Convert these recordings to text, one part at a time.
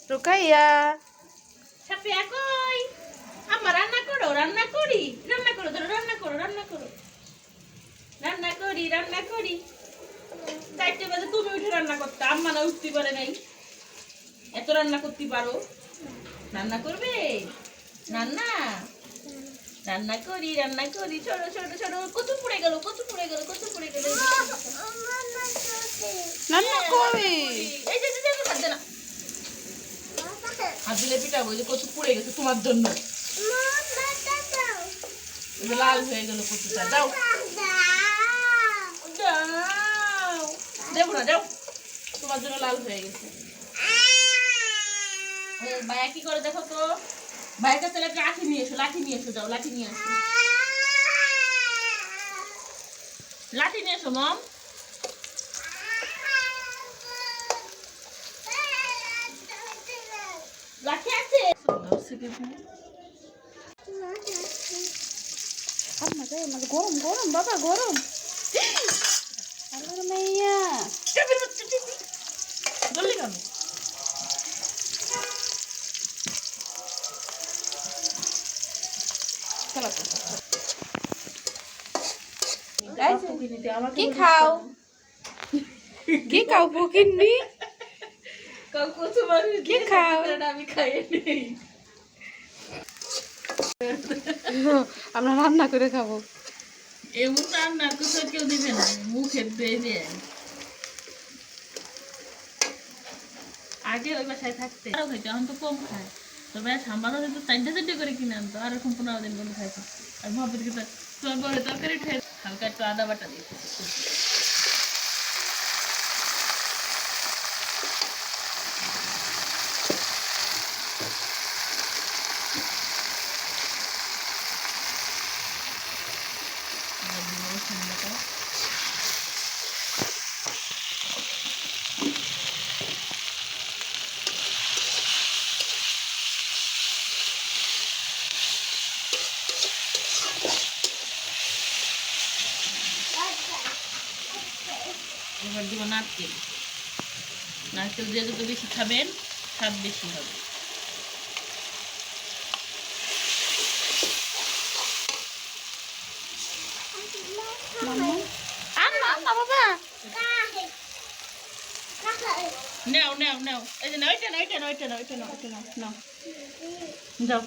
রুকাইয়া সাপিয়া কই? আমার রান্না করো, রান্না করি, রান্না করো, ধরো রান্না করো, রান্না করো, রান্না করি, রান্না করি। 4টে বাজে তুমি উঠে রান্না করতে, আম্মা না উঠতে পারে নাই। এত রান্না করতে পারো? রান্না করবে? রান্না রান্না করি, রান্না করি। ছোট ছোট ছোট কচু পুড়ে গেল, কচু পুড়ে গেল, কচু পুড়ে গেল। রান্না করবে। এই যে হাত দে না, হাত দিলে পিটাবো। এই যে কচু পুড়ে গেছে তোমার জন্য, এই যে লাল হয়ে গেল কচুটা। দাও দাও, দেবো না, যাও, তোমার জন্য লাল হয়ে গেছে। ভাইয়া কি করে দেখো তো, ভাইয়ের কাছে লাঠি নিয়ে এসো, লাঠি নিয়ে এসো, যাও লাঠি নিয়ে এসো, লাঠি নিয়ে এসো মম। লাঠি আছে? গরম গরম বাবা, গরম। মাইয়া জলদি কেন? কি খাও? কি খাও ফকিন্নি? কি খাও? আমি খাই নেই। আমরা রান্না করে খাবো। এমন রান্না কিছু কেউ দিবে না, মুখে দিয়ে দিয়ে। আগে ওই বাসায় থাকতে আরো খাইতো, এখন তো কম খায়। তবে সাম্বারও হয়তো 4টে করে কিনে আনতো, আর এখন 15 দিন করে খাইতো। আর ভাবের কি তোমার বড় তরকারি খাই, হালকা একটু আদা বাটা দিয়েছি। এবার দিব নারকেল। নারকেল দিয়ে যত বেশি খাবেন স্বাদ বেশি হবে। বাবা নাও নাও নাও, এই যে নাও, এটা নাও, এটা নাও, এটা নাও, এটা নাও, এটা নাও, নাও যাও,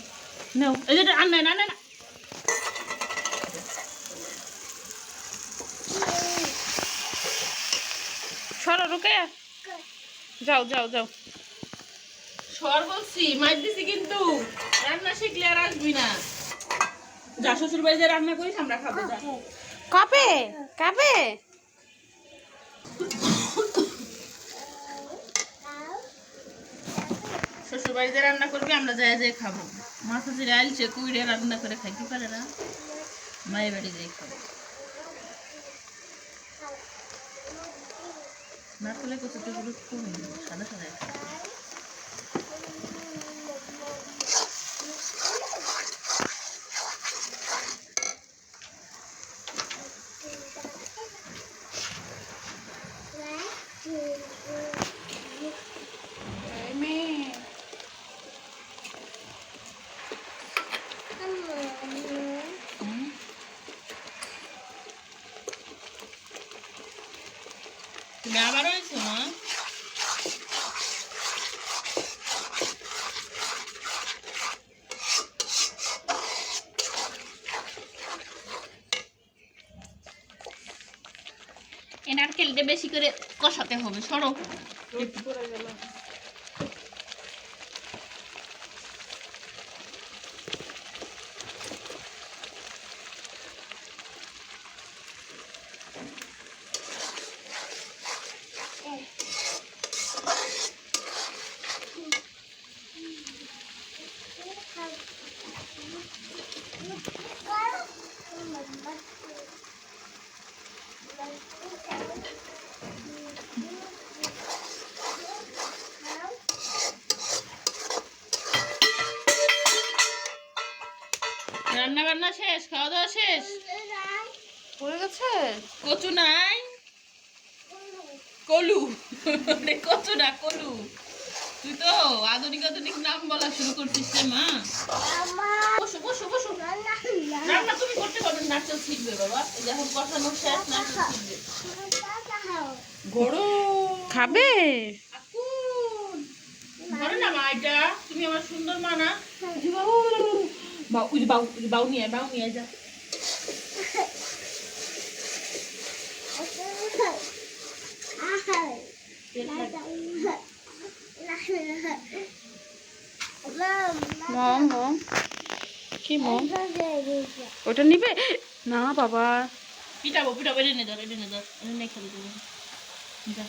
নাও, এই যে আন না, না না। সরো রুকাইয়া, যাও যাও যাও। সর বলছি, মার দিছি কিন্তু। রান্না শিখলে আর আসবি না। যা শ্বশুর বাড়ি যে রান্না করিস আমরা খাবো। যা কবে কবে? শ্বশুর বাড়িতে রান্না করবি, আমরা যাই যাই খাবো। মাছ হাজিরে আলছে কুইড়ে রান্না করে খাইতে পারে না, মায়ের বাড়ি যাই খাবো। নারকেলে কচুটিগুলো খুব সাদা সাদা একটা। তুমি আবারও এসো না? এই নারকেলটা বেশি করে কষাতে হবে। সরো, রান্না বান্না শেষ, খাওয়া দাওয়া শেষ। পড়ে গেছে কচু নাই, কলু। কচু না, কলু। তুই তো আধুনিক আধুনিক নাম বলা শুরু করছিস রে মা। বসো বসো বসো। রান্না তুমি করতে পারবে, নাচল শিখবে বাবা। এই যে এখন কষানো শেষ, নাচল শিখবে। গরম খাবে? ধরে না মা, এটা তুমি আমার সুন্দর মা না? বাউ ওই যে বাউ, ওই যে বাউ নিয়ে আয়, বাউ নিয়ে আয়, যা। মম মম কি মম? ওটা নিবে না বাবা। পিটাবো পিটাবো, এনে ধর, এনে ধর, এনে খেলে দেবো, যা।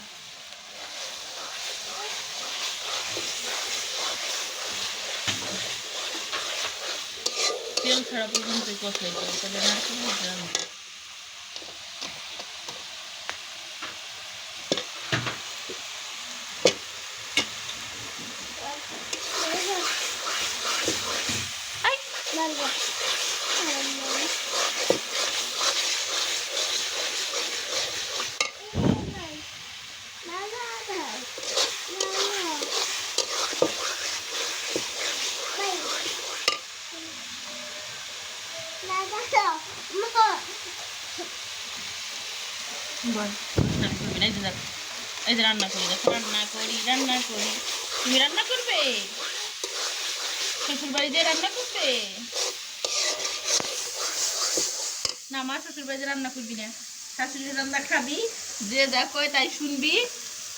তেল ছাড়া পর্যন্ত কষাই দেবো, তাহলে নারকেল জানো। বল, এই যে রান্না করি, দেখো রান্না করি, রান্না করি। তুমি রান্না করবে? শ্বশুর বাড়ি দিয়ে রান্না করবে না? মা শ্বশুর বাড়িতে রান্না করবি না, শাশুড়ির রান্না খাবি, যে যা কয় তাই শুনবি,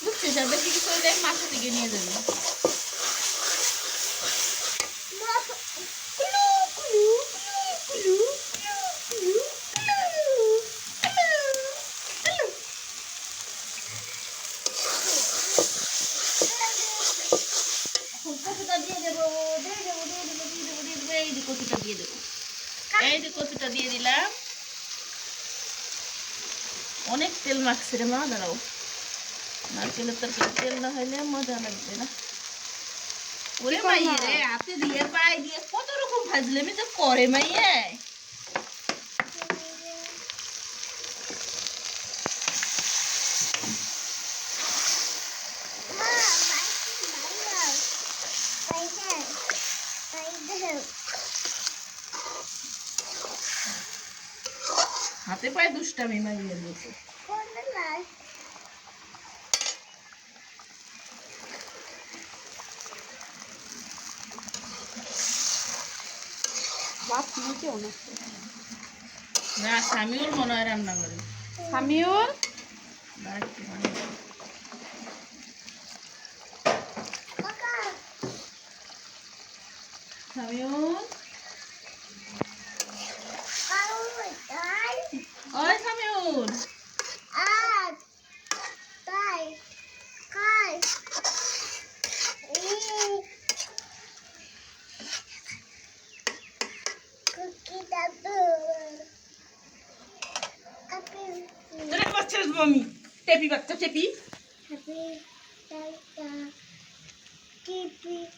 বুঝছিস? আর বেশি কিছু হলে মাথা থেকে নিয়ে যাবি। কচুটা দিয়ে দেবো, দিয়ে দেবো, দিয়ে দেবো, দিয়ে দেবো, দিয়ে দেবো। এই যে কচুটা দিয়ে দেবো, এই যে কচুটা দিয়ে দিলাম। অনেক তেল মাখছে রে মা, দাঁড়াও। নারকেলের তরকারি তেল না হইলে মজা লাগবে না। ওরে মাইয়ে রে, হাতে দিয়ে পায়ে দিয়ে কত রকম ভাজলেমি তো করে মাইয়ে। হাতে পায়ে দুষ্টামি মাইয়ের মতো। না, স্বামীও মনে হয় রান্না করে। সামিউল স্বামীও, ওই স্বামীউল, তোরে করছিস মমি? টেপি বাচ্চা, টেপি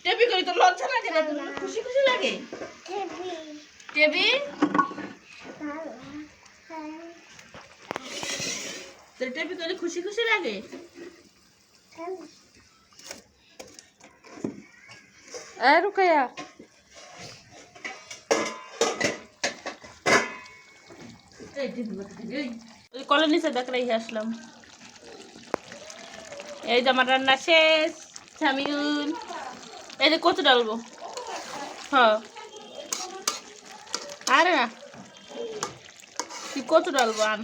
টেপি করি, তোর লজ্জা লাগে না? তোর খুশি খুশি লাগে টেপি? তোর টেপি করে খুশি খুশি লাগে? রুকাইয়া কলের নিচে দেখ রেখে আসলাম। এই যে আমার রান্না শেষ। সামিউল, এই যে কচু ডালবো। হ্যাঁ, আরে না, তুই কচু ডালবো আন।